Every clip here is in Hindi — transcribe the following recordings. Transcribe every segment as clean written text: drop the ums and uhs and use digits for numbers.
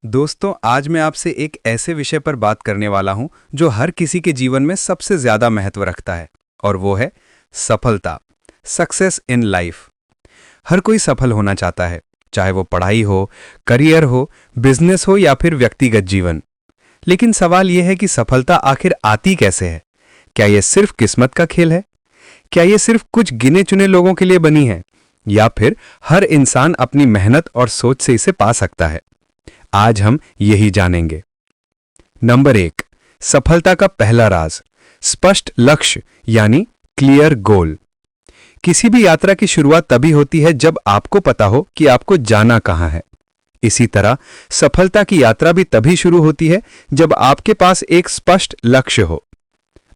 दोस्तों, आज मैं आपसे एक ऐसे विषय पर बात करने वाला हूं जो हर किसी के जीवन में सबसे ज्यादा महत्व रखता है, और वो है सफलता। Success in life. हर कोई सफल होना चाहता है, चाहे वो पढ़ाई हो, करियर हो, बिजनेस हो या फिर व्यक्तिगत जीवन। लेकिन सवाल यह है कि सफलता आखिर आती कैसे है? क्या यह सिर्फ किस्मत का खेल है? क्या यह सिर्फ कुछ गिने चुने लोगों के लिए बनी है, या फिर हर इंसान अपनी मेहनत और सोच से इसे पा सकता है? आज हम यही जानेंगे। नंबर 1, सफलता का पहला राज, स्पष्ट लक्ष्य यानी क्लियर गोल। किसी भी यात्रा की शुरुआत तभी होती है जब आपको पता हो कि आपको जाना कहां है। इसी तरह सफलता की यात्रा भी तभी शुरू होती है जब आपके पास एक स्पष्ट लक्ष्य हो।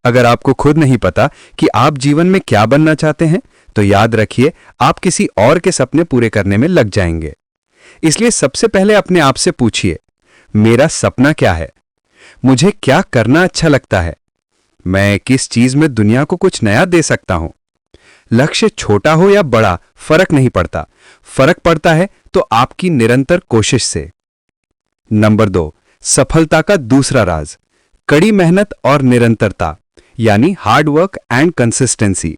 अगर आपको खुद नहीं पता कि आप जीवन में क्या बनना चाहते हैं, तो याद रखिए आप किसी और के सपने पूरे करने में लग जाएंगे। इसलिए सबसे पहले अपने आप से पूछिए, मेरा सपना क्या है? मुझे क्या करना अच्छा लगता है? मैं किस चीज में दुनिया को कुछ नया दे सकता हूं? लक्ष्य छोटा हो या बड़ा, फर्क नहीं पड़ता। फर्क पड़ता है तो आपकी निरंतर कोशिश से। नंबर 2, सफलता का दूसरा राज, कड़ी मेहनत और निरंतरता यानी हार्ड वर्क एंड कंसिस्टेंसी।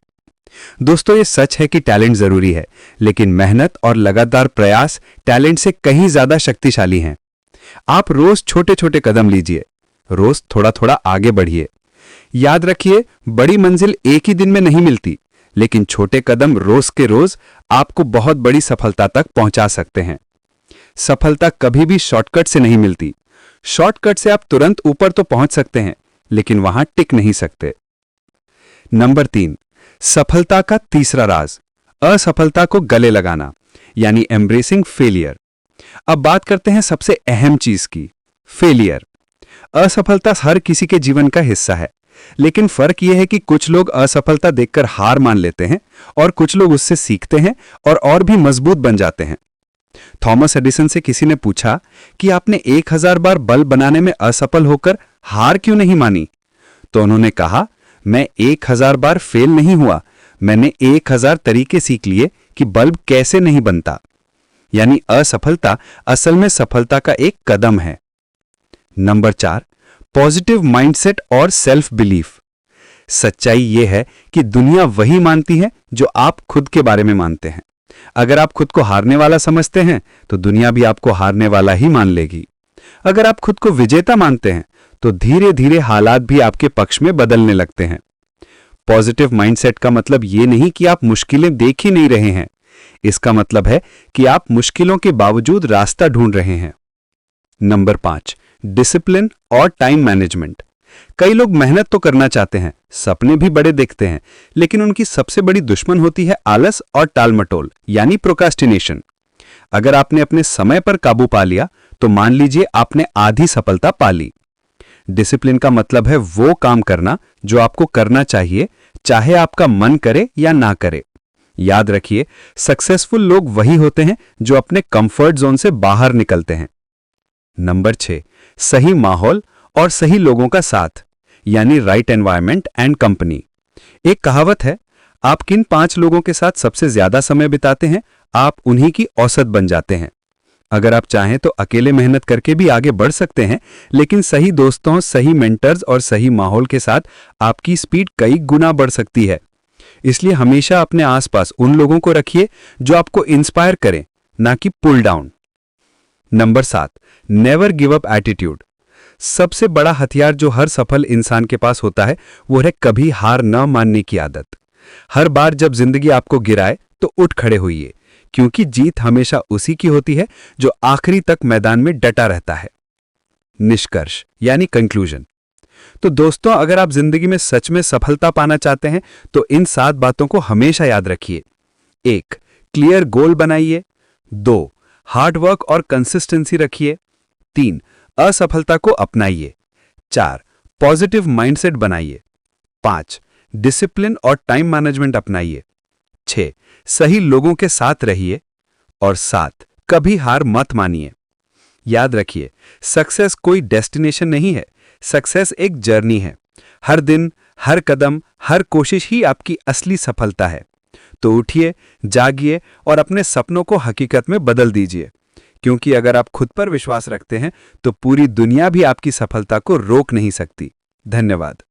दोस्तों, ये सच है कि टैलेंट जरूरी है, लेकिन मेहनत और लगातार प्रयास टैलेंट से कहीं ज्यादा शक्तिशाली हैं। आप रोज छोटे छोटे कदम लीजिए, रोज थोड़ा थोड़ा आगे बढ़िए। याद रखिए, बड़ी मंजिल एक ही दिन में नहीं मिलती, लेकिन छोटे कदम रोज के रोज आपको बहुत बड़ी सफलता तक पहुंचा सकते हैं। सफलता कभी भी शॉर्टकट से नहीं मिलती। शॉर्टकट से आप तुरंत ऊपर तो पहुंच सकते हैं, लेकिन वहां टिक नहीं सकते। नंबर 3, सफलता का तीसरा राज, असफलता को गले लगाना यानी एम्ब्रेसिंग फेलियर। अब बात करते हैं सबसे अहम चीज की, फेलियर। असफलता हर किसी के जीवन का हिस्सा है, लेकिन फर्क यह है कि कुछ लोग असफलता देखकर हार मान लेते हैं और कुछ लोग उससे सीखते हैं और भी मजबूत बन जाते हैं। थॉमस एडिसन से किसी ने पूछा कि आपने 1000 बार बल्ब बनाने में असफल होकर हार क्यों नहीं मानी? तो उन्होंने कहा, मैं 1000 बार फेल नहीं हुआ, मैंने 1000 तरीके सीख लिए कि बल्ब कैसे नहीं बनता। यानी असफलता असल में सफलता का एक कदम है। नंबर 4, पॉजिटिव माइंडसेट और सेल्फ बिलीफ। सच्चाई यह है कि दुनिया वही मानती है जो आप खुद के बारे में मानते हैं। अगर आप खुद को हारने वाला समझते हैं, तो दुनिया भी आपको हारने वाला ही मान लेगी। अगर आप खुद को विजेता मानते हैं, तो धीरे धीरे हालात भी आपके पक्ष में बदलने लगते हैं। पॉजिटिव माइंडसेट का मतलब यह नहीं कि आप मुश्किलें देख ही नहीं रहे हैं। इसका मतलब है कि आप मुश्किलों के बावजूद रास्ता ढूंढ रहे हैं। नंबर 5, डिसिप्लिन और टाइम मैनेजमेंट। कई लोग मेहनत तो करना चाहते हैं, सपने भी बड़े देखते हैं, लेकिन उनकी सबसे बड़ी दुश्मन होती है आलस और टालमटोल यानी प्रोक्रास्टिनेशन। अगर आपने अपने समय पर काबू पा लिया, तो मान लीजिए आपने आधी सफलता पा ली। डिसिप्लिन का मतलब है वो काम करना जो आपको करना चाहिए, चाहे आपका मन करे या ना करे। याद रखिए, सक्सेसफुल लोग वही होते हैं जो अपने कंफर्ट जोन से बाहर निकलते हैं। नंबर 6, सही माहौल और सही लोगों का साथ यानी राइट एनवायरनमेंट एंड कंपनी। एक कहावत है, आप किन 5 लोगों के साथ सबसे ज्यादा समय बिताते हैं, आप उन्हीं की औसत बन जाते हैं। अगर आप चाहें तो अकेले मेहनत करके भी आगे बढ़ सकते हैं, लेकिन सही दोस्तों, सही मेंटर्स और सही माहौल के साथ आपकी स्पीड कई गुना बढ़ सकती है। इसलिए हमेशा अपने आसपास उन लोगों को रखिए जो आपको इंस्पायर करें, ना कि pull down. Number 7, never give up attitude. सबसे बड़ा हथियार जो हर सफल इंसान के पास होता है, वो है कभी हार न मानने की आदत। हर बार जब जिंदगी आपको गिराए, तो उठ खड़े होइए, क्योंकि जीत हमेशा उसी की होती है जो आखिरी तक मैदान में डटा रहता है। निष्कर्ष यानी कंक्लूजन। तो दोस्तों, अगर आप जिंदगी में सच में सफलता पाना चाहते हैं, तो इन 7 बातों को हमेशा याद रखिए। 1, क्लियर गोल बनाइए। 2, हार्ड वर्क और कंसिस्टेंसी रखिए। 3, असफलता को अपनाइए। 4, पॉजिटिव माइंडसेट बनाइए। 5, डिसिप्लिन और टाइम मैनेजमेंट अपनाइए। 6, सही लोगों के साथ रहिए। और 7, कभी हार मत मानिए। याद रखिए, सक्सेस कोई डेस्टिनेशन नहीं है, सक्सेस एक जर्नी है। हर दिन, हर कदम, हर कोशिश ही आपकी असली सफलता है। तो उठिए, जागिए और अपने सपनों को हकीकत में बदल दीजिए, क्योंकि अगर आप खुद पर विश्वास रखते हैं तो पूरी दुनिया भी आपकी सफलता को रोक नहीं सकती। धन्यवाद।